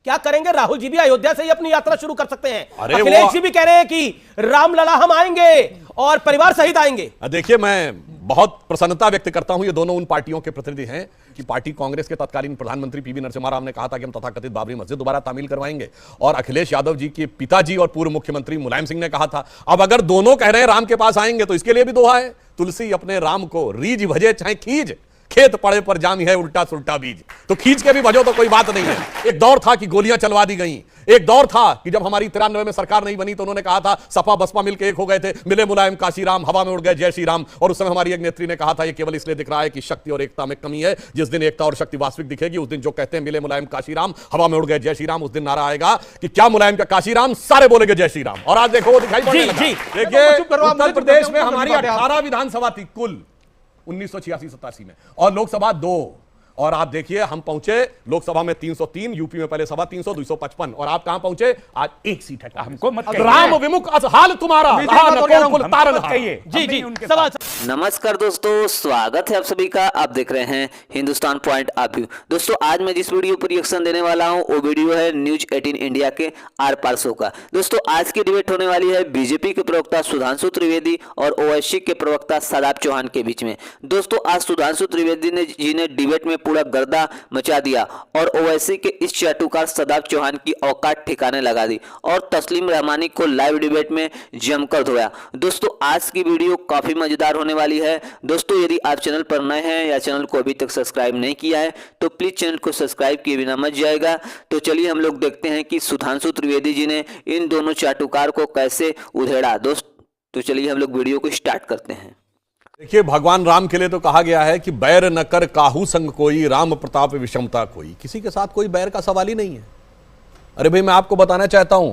क्या करेंगे? राहुल जी भी अयोध्या से ही अपनी यात्रा शुरू कर सकते हैं। अखिलेश जी भी कह रहे हैं कि रामलला हम आएंगे और परिवार सहित आएंगे। देखिए, मैं बहुत प्रसन्नता व्यक्त करता हूं, ये दोनों उन पार्टियों के प्रतिनिधि हैं कि पार्टी कांग्रेस के तत्कालीन प्रधानमंत्री पीवी नरसिम्हा राव ने कहा था कि हम तथाकथित बाबरी मस्जिद दोबारा तामील करवाएंगे, और अखिलेश यादव जी के पिताजी और पूर्व मुख्यमंत्री मुलायम सिंह ने कहा था। अब अगर दोनों कह रहे हैं राम के पास आएंगे, तो इसके लिए भी दोहा है, तुलसी अपने राम को रीझ भजे चाहे खींच, खेत पड़े पर जामी है उल्टा सुल्टा बीज। तो खींच के भी भजो तो कोई बात नहीं है। एक दौर था कि गोलियां चलवा दी गई, एक दौर था कि जब हमारी 93 में सरकार नहीं बनी तो उन्होंने कहा था सपा बसपा मिलकर एक हो गए थे, मिले मुलायम काशीराम, हवा में उड़ गए जय श्री राम। और उस समय हमारी एक नेत्री ने कहा था ये केवल इसलिए दिख रहा है कि शक्ति और एकता में कमी है, जिस दिन एकता और शक्ति वास्तविक दिखेगी उस दिन जो कहते हैं मिले मुलायम काशीराम, हवा में उड़ गए जय श्री राम, उस दिन नारा आएगा कि क्या मुलायम का काशीराम, सारे बोलेंगे जय श्री राम। और आज देखो वो दिखाई पड़ने लगा। देखिए, उत्तर प्रदेश में हमारी 18 विधानसभा थी कुल 1986-87 में, और लोकसभा 2, और आप देखिए हम पहुंचे लोकसभा में 303, यूपी में पहले सभा 300, 255, और आप कहां पहुंचे? आज एक सीट है। हमको मत राम विमुख हाल तुम्हारा जी जी सवाल। नमस्कार दोस्तों, स्वागत है आप सभी का। आप देख रहे हैं हिंदुस्तान पॉइंट ऑफ व्यू। दोस्तों, आज मैं जिस वीडियो पर रिएक्शन देने वाला हूं वो वीडियो है न्यूज 18 इंडिया के आर पार शो का। दोस्तों, आज की डिबेट होने वाली है बीजेपी के प्रवक्ता सुधांशु त्रिवेदी और ओवैसी के प्रवक्ता शादाब चौहान के बीच में। दोस्तों, आज सुधांशु त्रिवेदी जी ने डिबेट में पूरा गर्दा मचा दिया और ओवैसी के इस चाटुकार शादाब चौहान की औकात ठिकाने लगा दी और तस्लीम रहमानी को लाइव डिबेट में जमकर धोया। दोस्तों, आज की वीडियो काफी मजेदार होने वाली है। दोस्तों, यदि आप चैनल पर नए हैं या चैनल को अभी तक सब्सक्राइब नहीं किया है तो प्लीज चैनल को सब्सक्राइब किए बिना मत जाएगा। तो चलिए हम लोग देखते हैं कि सुधांशु त्रिवेदी जी ने इन दोनों चाटुकार को कैसे उधेड़ा। तो चलिए हम लोग वीडियो को स्टार्ट करते हैं। देखिए, भगवान राम के लिए तो कहा गया है कि बैर न कर काहू संग कोई, राम प्रताप विषमता कोई। किसी के साथ कोई बैर का सवाल ही नहीं है। अरे भाई, मैं आपको बताना चाहता हूं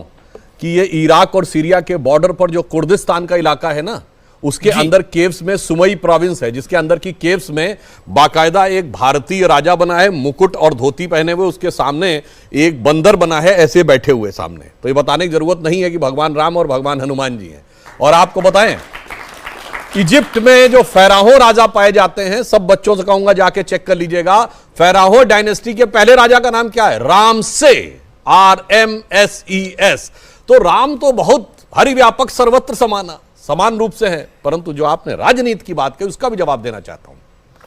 कि ये इराक और सीरिया के बॉर्डर पर जो कुर्दिस्तान का इलाका है ना, उसके अंदर केव्स में सुमई प्रोविंस है, जिसके अंदर की केव्स में बाकायदा एक भारतीय राजा बना है, मुकुट और धोती पहने हुए, उसके सामने एक बंदर बना है ऐसे बैठे हुए सामने। तो ये बताने की जरूरत नहीं है कि भगवान राम और भगवान हनुमान जी हैं। और आपको बताएं, इजिप्ट में जो फेराहो राजा पाए जाते हैं, सब बच्चों से कहूंगा जाके चेक कर लीजिएगा, फेराहो डायनेस्टी के पहले राजा का नाम क्या है? Ramsay, RMSES। तो राम तो बहुत हरिव्यापक सर्वत्र समान रूप से है, परंतु जो आपने राजनीति की बात की उसका भी जवाब देना चाहता हूं।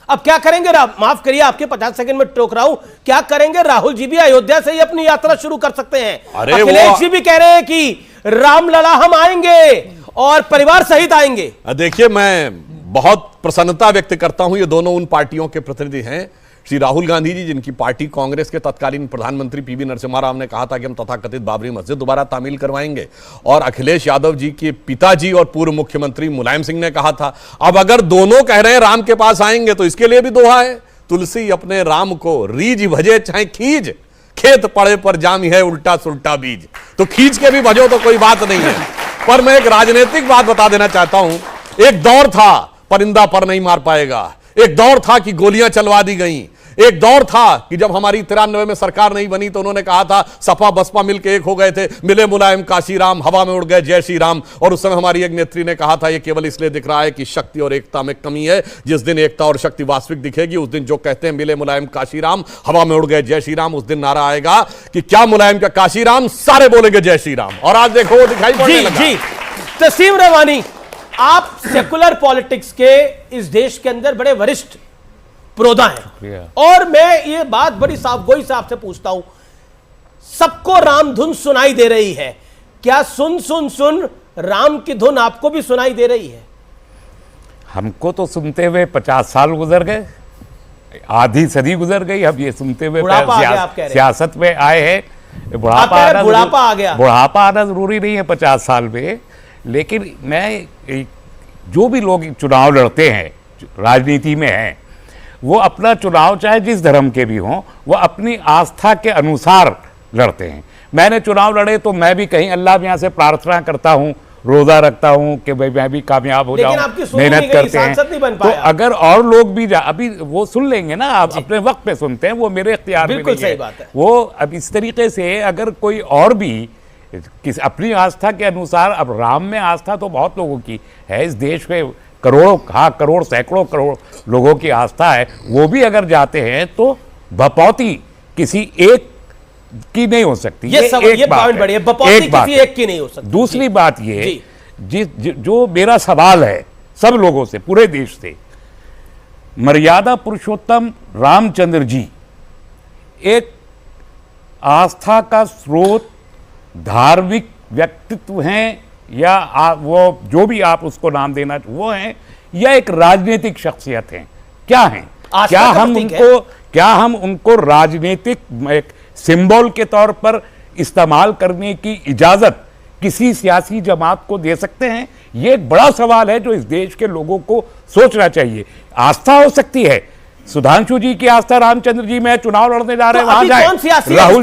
अब क्या करेंगे? माफ करिए, आपके 50 सेकंड में टोक रहा हूं। क्या करेंगे? राहुल जी भी अयोध्या से ही अपनी यात्रा शुरू कर सकते हैं। अखिलेश जी भी कह रहे हैं कि रामलला हम आएंगे और परिवार सहित आएंगे। देखिए, मैं बहुत प्रसन्नता व्यक्त करता हूं, ये दोनों उन पार्टियों के प्रतिनिधि हैं। श्री राहुल गांधी जी, जिनकी पार्टी कांग्रेस के तत्कालीन प्रधानमंत्री पीवी नरसिम्हा राव ने कहा था कि हम तथाकथित बाबरी मस्जिद दोबारा तामील करवाएंगे, और अखिलेश यादव जी के पिताजी और पूर्व मुख्यमंत्री मुलायम सिंह ने कहा था। अब अगर दोनों कह रहे हैं राम के पास आएंगे, तो इसके लिए भी दोहा है, तुलसी अपने राम को रीझ भजे चाहे खींच, खेत पड़े पर जामी है उल्टा सुल्टा बीज। तो खींच के भी भजो तो कोई बात नहीं है। पर मैं एक राजनीतिक बात बता देना चाहता हूं। एक दौर था परिंदा पर नहीं मार पाएगा, एक दौर था कि गोलियां चलवा दी गई, एक दौर था कि जब हमारी 93 में सरकार नहीं बनी तो उन्होंने कहा था सपा बसपा मिलकर एक हो गए थे, मिले मुलायम काशीराम, हवा में उड़ गए जय श्री राम। और उस समय हमारी एक नेत्री ने कहा था ये केवल इसलिए दिख रहा है कि शक्ति और एकता में कमी है, जिस दिन एकता और शक्ति वास्तविक दिखेगी उस दिन जो कहते हैं मिले मुलायम काशीराम, हवा में उड़ गए जय श्री राम, उस दिन नारा आएगा कि क्या मुलायम का काशीराम, सारे बोलेंगे जय श्री राम। और आज देखो वो दिखाई पड़ने लगा। जी, तस्लीम रहमानी, आप सेकुलर पॉलिटिक्स के इस देश के अंदर बड़े वरिष्ठ प्रोदा हैं, और मैं ये बात बड़ी साफगोई से आपसे पूछता हूं, सबको राम धुन सुनाई दे रही है, क्या सुन सुन सुन राम की धुन आपको भी सुनाई दे रही है? हमको तो सुनते हुए 50 साल गुजर गए, आधी सदी गुजर गई। अब ये सुनते हुए सियासत में आए हैं, बुढ़ापा आ गया। बुढ़ापा आना जरूरी नहीं है 50 साल में, लेकिन मैं जो भी लोग चुनाव लड़ते हैं, राजनीति में हैं, वो अपना चुनाव चाहे जिस धर्म के भी हों, वो अपनी आस्था के अनुसार लड़ते हैं। मैंने चुनाव लड़े तो मैं भी कहीं अल्लाह यहाँ से प्रार्थना करता हूँ, रोजा रखता हूँ कि भाई मैं भी कामयाब हो जाऊँ, मेहनत करते हैं। तो अगर और लोग भी अभी वो सुन लेंगे ना, आप अपने वक्त पे सुनते हैं, वो मेरे इख्तियार में नहीं है। वो अब इस तरीके से अगर कोई और भी अपनी आस्था के अनुसार, अब राम में आस्था तो बहुत लोगों की है इस देश में, करोड़ों, हाँ करोड़ सैकड़ों करोड़ लोगों की आस्था है, वो भी अगर जाते हैं तो भपौती किसी एक की नहीं हो सकती। ये पॉइंट बढ़िया, बपौती किसी एक की नहीं हो सकती। दूसरी बात ये जो मेरा सवाल है सब लोगों से, पूरे देश से, मर्यादा पुरुषोत्तम रामचंद्र जी एक आस्था का स्रोत, धार्मिक व्यक्तित्व हैं, या वो जो भी आप उसको नाम देना वो हैं, या एक राजनीतिक शख्सियत हैं? क्या हैं? क्या हम उनको राजनीतिक एक सिंबल के तौर पर इस्तेमाल करने की इजाजत किसी सियासी जमात को दे सकते हैं? ये एक बड़ा सवाल है जो इस देश के लोगों को सोचना चाहिए। आस्था हो सकती है, सुधांशु जी की आस्था, रामचंद्र जी में चुनाव लड़ने जा रहे हैं, वहां जाए। राहुल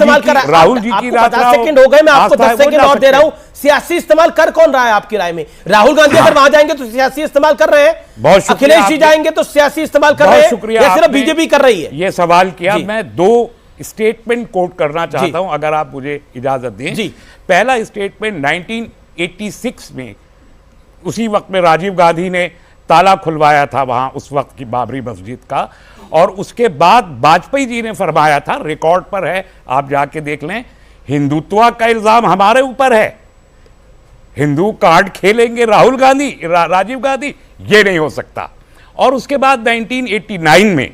जी की 50 सेकंड हो गए, मैं आपको 10 सेकंड और दे रहा हूं। सियासी इस्तेमाल कर कौन रहा है आपकी राय में? राहुल गांधी अगर वहां जाएंगे तो सियासी इस्तेमाल कर रहे हैं, बहुत शुक्रिया। अखिलेश जी जाएंगे तो सियासी इस्तेमाल कर रहे हैं, या सिर्फ बीजेपी कर रही है? ये सवाल किया, मैं 2 स्टेटमेंट कोट करना चाहता हूं, अगर आप मुझे इजाजत दें। जी। पहला स्टेटमेंट 1986 में, उसी वक्त में राजीव गांधी ने ताला खुलवाया था वहां उस वक्त की बाबरी मस्जिद का, और उसके बाद वाजपेयी जी ने फरमाया था, रिकॉर्ड पर है, आप जाके देख लें, हिंदुत्व का इल्जाम हमारे ऊपर है, हिंदू कार्ड खेलेंगे राहुल गांधी, राजीव गांधी, ये नहीं हो सकता। और उसके बाद 1989 में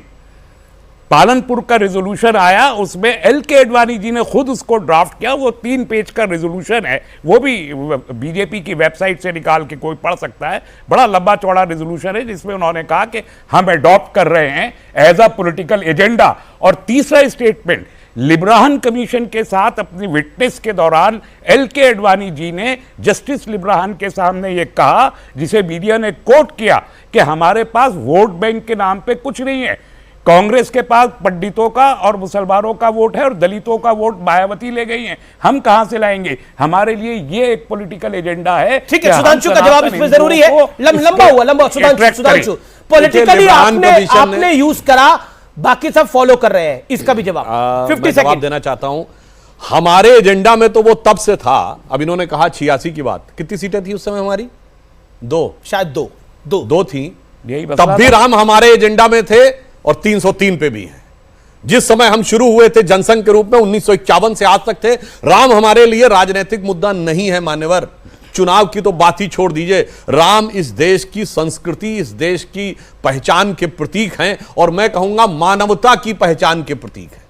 पालनपुर का रेजोल्यूशन आया, उसमें एल.के. आडवाणी जी ने खुद उसको ड्राफ्ट किया। वो 3 पेज का रेजोल्यूशन है, वो भी बीजेपी की वेबसाइट से निकाल के कोई पढ़ सकता है। बड़ा लंबा चौड़ा रेजोल्यूशन है जिसमें उन्होंने कहा कि हम अडॉप्ट कर रहे हैं एज अ पॉलिटिकल एजेंडा। और तीसरा स्टेटमेंट, लिब्राहन कमीशन के साथ अपनी विटनेस के दौरान एल.के. आडवाणी जी ने जस्टिस लिब्राहन के सामने ये कहा, जिसे मीडिया ने कोट किया, कि हमारे पास वोट बैंक के नाम पे कुछ नहीं है, कांग्रेस के पास पंडितों का और मुसलमानों का वोट है और दलितों का वोट मायावती ले गई है, हम कहां से लाएंगे? हमारे लिए ये एक पॉलिटिकल एजेंडा है। ठीक है, सुधांशु का जवाब इसमें जरूरी है। लंबा हुआ सुधांशु, पॉलिटिकली आपने यूज करा, बाकी सब फॉलो कर रहे हैं, इसका भी जवाब 50 सेकंड देना चाहता हूं। हमारे एजेंडा में तो वो तब से था, अब इन्होंने कहा 86 की बात, कितनी सीटें थी उस समय हमारी? 2, शायद 2 थी, तब भी राम हमारे एजेंडा में थे और 303 पे भी है। जिस समय हम शुरू हुए थे जनसंघ के रूप में 1951 से आज तक थे, राम हमारे लिए राजनीतिक मुद्दा नहीं है मान्यवर। चुनाव की तो बात ही छोड़ दीजिए, राम इस देश की संस्कृति, इस देश की पहचान के प्रतीक हैं, और मैं कहूंगा मानवता की पहचान के प्रतीक है।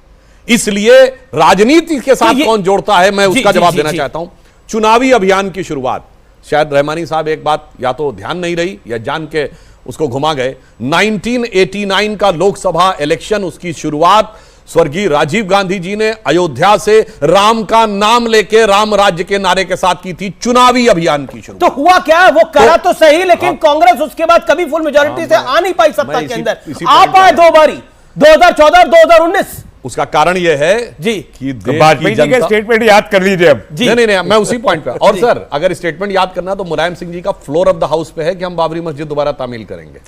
इसलिए राजनीति के साथ कौन जोड़ता है, मैं उसका जवाब देना चाहता हूं। चुनावी अभियान की शुरुआत, शायद रहमानी साहब एक बात या तो ध्यान नहीं रही या जान के उसको घुमा गए, 1989 का लोकसभा इलेक्शन, उसकी शुरुआत स्वर्गीय राजीव गांधी जी ने अयोध्या से राम का नाम लेके राम राज्य के नारे के साथ की थी, चुनावी अभियान की शुरुआत। तो हुआ क्या? वो करा तो सही, लेकिन कांग्रेस उसके बाद कभी फुल मेजॉरिटी से आ नहीं पाई सत्ता के अंदर। आप आए 2 बारी, 2014 और 2019। उसका कारण यह है जी कि वाजपेयी जी के स्टेटमेंट याद कर लीजिए अब। नहीं, मैं उसी पॉइंट पे। और सर, अगर स्टेटमेंट याद करना तो मुलायम सिंह जी का फ्लोर ऑफ द हाउस पे है कि हम बाबरी मस्जिद दोबारा तामील करेंगे।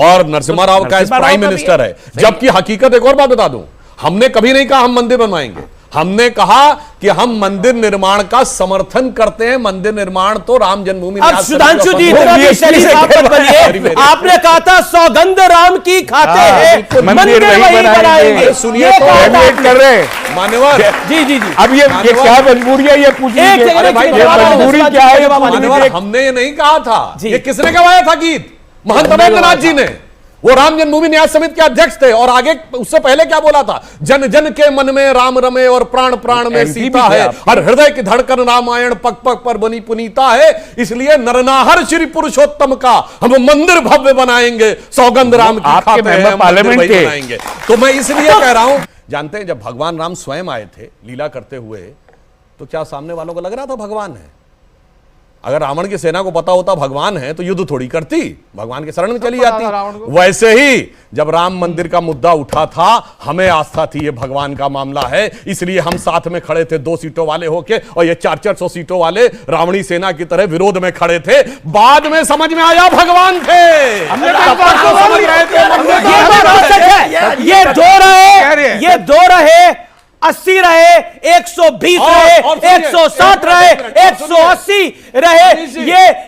और नरसिम्हा राव का प्राइम मिनिस्टर है, जबकि हकीकत एक और बात बता दूं, हमने कभी नहीं कहा हम मंदिर बनवाएंगे, हमने कहा कि हम मंदिर निर्माण का समर्थन करते हैं। मंदिर निर्माण तो राम जन्मभूमि। अब सुधांशु जी आपने कहा था सौगंध राम की खाते हैं, मंदिर वही बनाएंगे। सुनिए तो कर रहे हैं मान्यवर। जी, अब ये क्या मजबूरी है, ये पूछिए मजबूरी क्या है? हमने ये नहीं कहा था, ये किसने गवाया था गीत? महंत अमरनाथ जी ने। वो राम जन्मभूमि न्यास समिति के अध्यक्ष थे, और आगे उससे पहले क्या बोला था? जन जन के मन में राम रमे और प्राण प्राण में सीता है, और हृदय की धड़कन रामायण पग पग पर बनी पुनीता है। इसलिए नरनाहर श्री पुरुषोत्तम का हम मंदिर भव्य बनाएंगे, सौगंध राम की खाते हैं, पार्लियामेंट के बनाएंगे। तो मैं इसलिए कह रहा हूं, जानते हैं जब भगवान राम स्वयं आए थे लीला करते हुए, तो क्या सामने वालों को लग रहा था भगवान है? अगर रावण की सेना को पता होता भगवान है तो युद्ध थोड़ी करती, भगवान के शरण में चली जाती। वैसे ही जब राम मंदिर का मुद्दा उठा था, हमें आस्था थी ये भगवान का मामला है, इसलिए हम साथ में खड़े थे 2 सीटों वाले होके, और ये 400 सीटों वाले रावणी सेना की तरह विरोध में खड़े थे। बाद में समझ में आया भगवान थे। ये 2 रहे, 80 रहे, 120 रहे, 160 रहे, 180 रहे,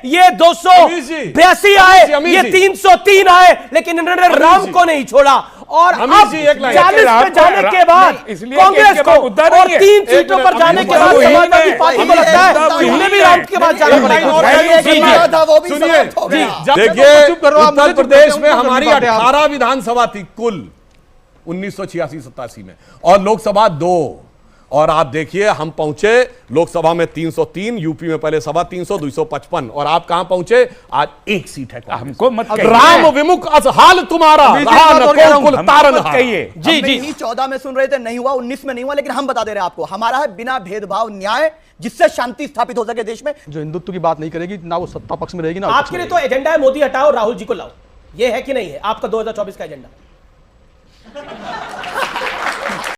ये 282 आए, ये 303 आए, लेकिन इन्होंने राम को नहीं छोड़ा। और अमित अब जी, एक लाइन। 40 पे जाने के बाद इसलिए कांग्रेस को और 3 सीटों पर जाने के बाद मुद्दा समाजवादी वही पार्टी को है। लगता मुद्दा है कि वही उन्हें भी है। राउंड के बाद जाना पड़ेगा। सुनिए, देखिए उत्तर प्रदेश में हमारी 18 विधानसभा थी कुल 1986-87 में, और लोकसभा 2, और आप देखिए हम पहुंचे लोकसभा में 303, यूपी में पहले सभा 300, 255, और आप कहां पहुंचे? आज 1 सीट है कांग्रेस। हमको मत कहिए। राम विमुख असहाल तुम्हारा रहा न को कुल तारन कहिए। जी जी 14 में सुन रहे थे, नहीं हुआ, 19 में नहीं हुआ, लेकिन हम बता दे रहे हैं आपको, हमारा है बिना भेदभाव न्याय, जिससे शांति स्थापित हो सके देश में। जो हिंदुत्व की बात नहीं करेगी, ना वो सत्ता पक्ष में रहेगी, ना आपके लिए तो एजेंडा है मोदी हटाओ राहुल जी को लाओ, ये है कि नहीं है आपका 2024 का एजेंडा?